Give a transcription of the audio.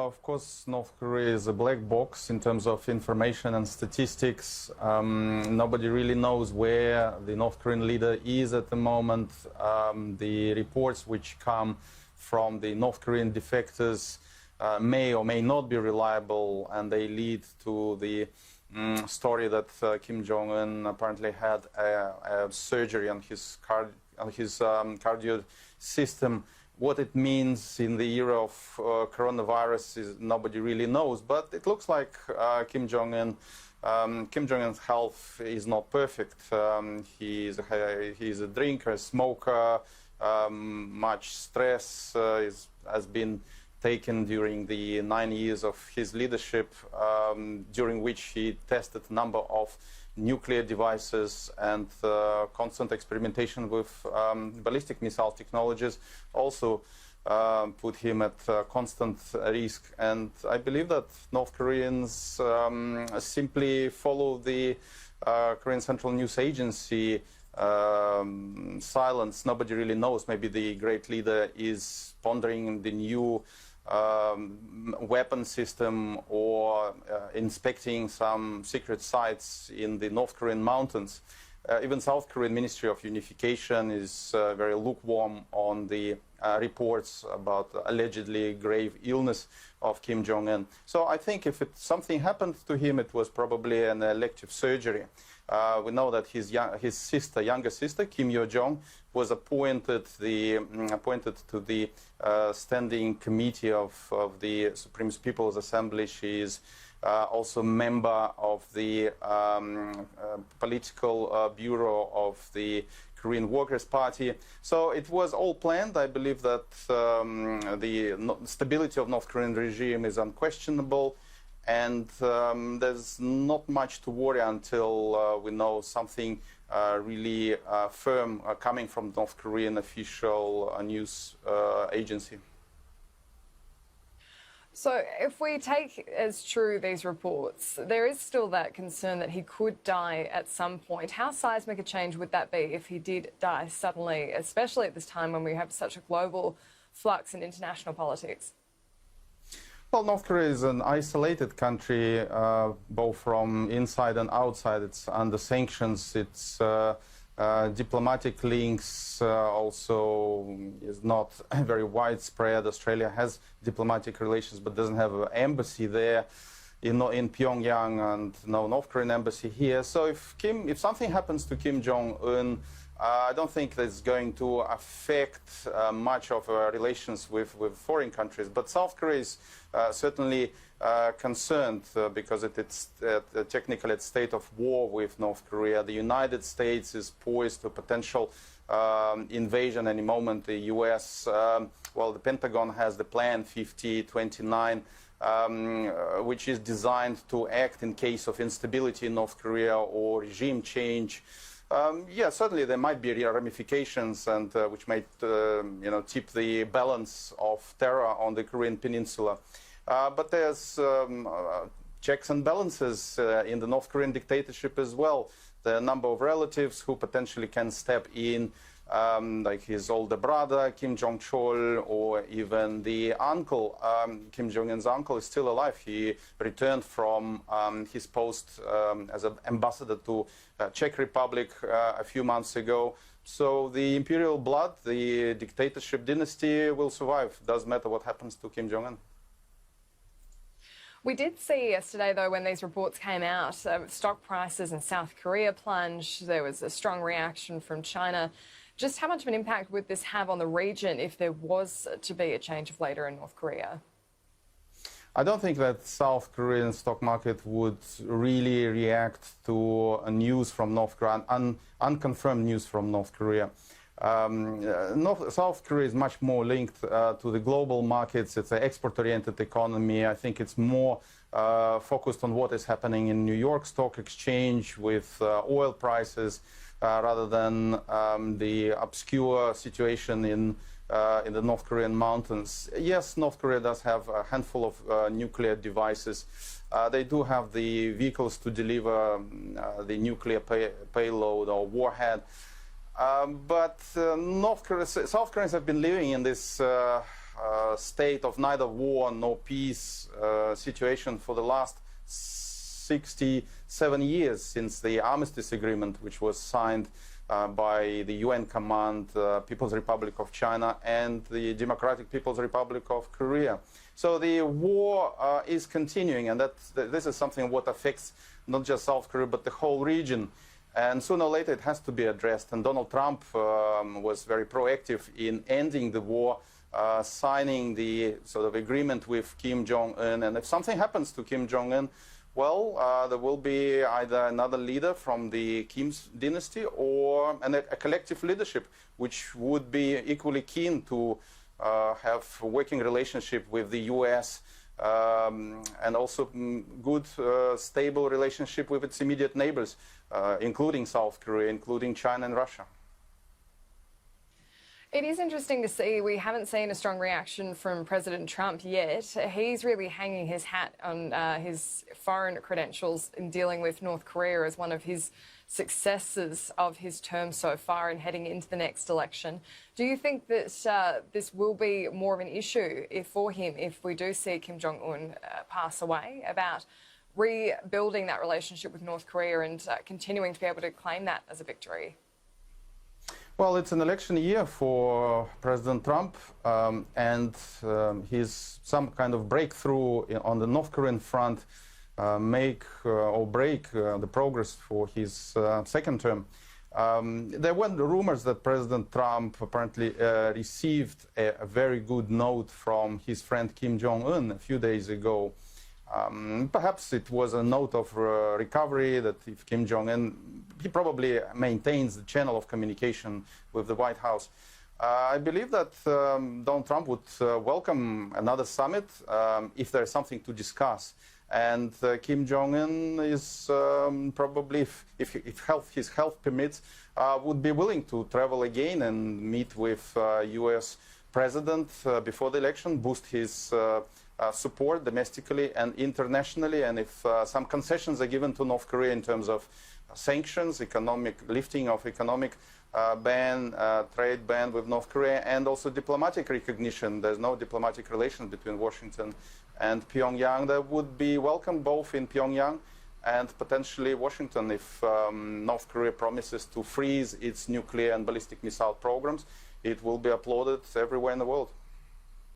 Of course, North Korea is a black box in terms of information and statistics. Nobody really knows where the North Korean leader is at the moment. The reports which come from the North Korean defectors may or may not be reliable, and they lead to the story that Kim Jong Un apparently had a surgery on his cardio system. What it means in the era of coronavirus is nobody really knows, but it looks like Kim Jong Un's health is not perfect. He's a drinker, a smoker. Much stress has been taken during the 9 years of his leadership, during which he tested a number of nuclear devices, and constant experimentation with ballistic missile technologies also put him at constant risk. And I believe that North Koreans simply follow the Korean Central News Agency silence. Nobody really knows. Maybe the great leader is pondering the new weapon system, or inspecting some secret sites in the North Korean mountains. Even South Korean Ministry of Unification is very lukewarm on the reports about allegedly grave illness of Kim Jong Un. So I think if something happened to him, it was probably an elective surgery. We know that his younger sister, Kim Yo Jong, was appointed to the standing committee of the Supreme People's Assembly. She is also member of the political bureau of the Korean Workers' Party. So it was all planned. I believe that the stability of North Korean regime is unquestionable, and there's not much to worry until we know something really firm coming from North Korean official news agency. So if we take as true these reports, there is still that concern that he could die at some point. How seismic a change would that be if he did die suddenly, especially at this time when we have such a global flux in international politics? Well, North Korea is an isolated country, both from inside and outside. It's under sanctions. Its diplomatic links also is not very widespread. Australia has diplomatic relations but doesn't have an embassy there in Pyongyang, and no North Korean embassy here. So if something happens to Kim Jong Un, I don't think that's going to affect much of relations with foreign countries. But South Korea is certainly concerned because it's technically at state of war with North Korea. The United States is poised to potential invasion any moment. The U.S., well, the Pentagon has the Plan 5029, which is designed to act in case of instability in North Korea or regime change. Yeah, certainly there might be ramifications, and which might, tip the balance of terror on the Korean peninsula. But there's checks and balances in the North Korean dictatorship as well. There are a number of relatives who potentially can step in, like his older brother, Kim Jong-chol, or even the uncle. Kim Jong-un's uncle is still alive. He returned from his post as an ambassador to Czech Republic a few months ago. So the imperial blood, the dictatorship dynasty will survive. Doesn't matter what happens to Kim Jong-un. We did see yesterday, though, when these reports came out, stock prices in South Korea plunged. There was a strong reaction from China. Just how much of an impact would this have on the region if there was to be a change of leader in North Korea? I don't think that South Korean stock market would really react to news from North Korea, unconfirmed news from North Korea. South Korea is much more linked to the global markets. It's an export-oriented economy. I think it's more focused on what is happening in New York Stock Exchange with oil prices, rather than the obscure situation in the North Korean mountains. Yes, North Korea does have a handful of nuclear devices. They do have the vehicles to deliver the nuclear payload or warhead. But South Koreans have been living in this state of neither war nor peace situation for the last 67 years since the armistice agreement, which was signed by the UN Command, People's Republic of China and the Democratic People's Republic of Korea. So the war is continuing, and this is something what affects not just South Korea but the whole region. And sooner or later it has to be addressed. And Donald Trump was very proactive in ending the war, signing the sort of agreement with Kim Jong Un. And if something happens to Kim Jong Un, well, there will be either another leader from the Kim's dynasty or a collective leadership which would be equally keen to have a working relationship with the US and also good, stable relationship with its immediate neighbors, including South Korea, including China and Russia. It is interesting to see. We haven't seen a strong reaction from President Trump yet. He's really hanging his hat on his foreign credentials in dealing with North Korea as one of his successes of his term so far and heading into the next election. Do you think that this will be more of an issue for him if we do see Kim Jong Un pass away, about rebuilding that relationship with North Korea and continuing to be able to claim that as a victory? Well, it's an election year for President Trump, and some kind of breakthrough on the North Korean front make or break the progress for his second term. There were rumors that President Trump apparently received a very good note from his friend Kim Jong Un a few days ago. Perhaps it was a note of recovery, that if Kim Jong Un, he probably maintains the channel of communication with the White House. I believe that Donald Trump would welcome another summit if there is something to discuss. And Kim Jong Un is probably, if his health permits, would be willing to travel again and meet with US President before the election, boost his support domestically and internationally, and if some concessions are given to North Korea in terms of sanctions, lifting of economic ban, trade ban with North Korea, and also diplomatic recognition. There's no diplomatic relations between Washington and Pyongyang. That would be welcome both in Pyongyang and potentially Washington if North Korea promises to freeze its nuclear and ballistic missile programs. It will be applauded everywhere in the world.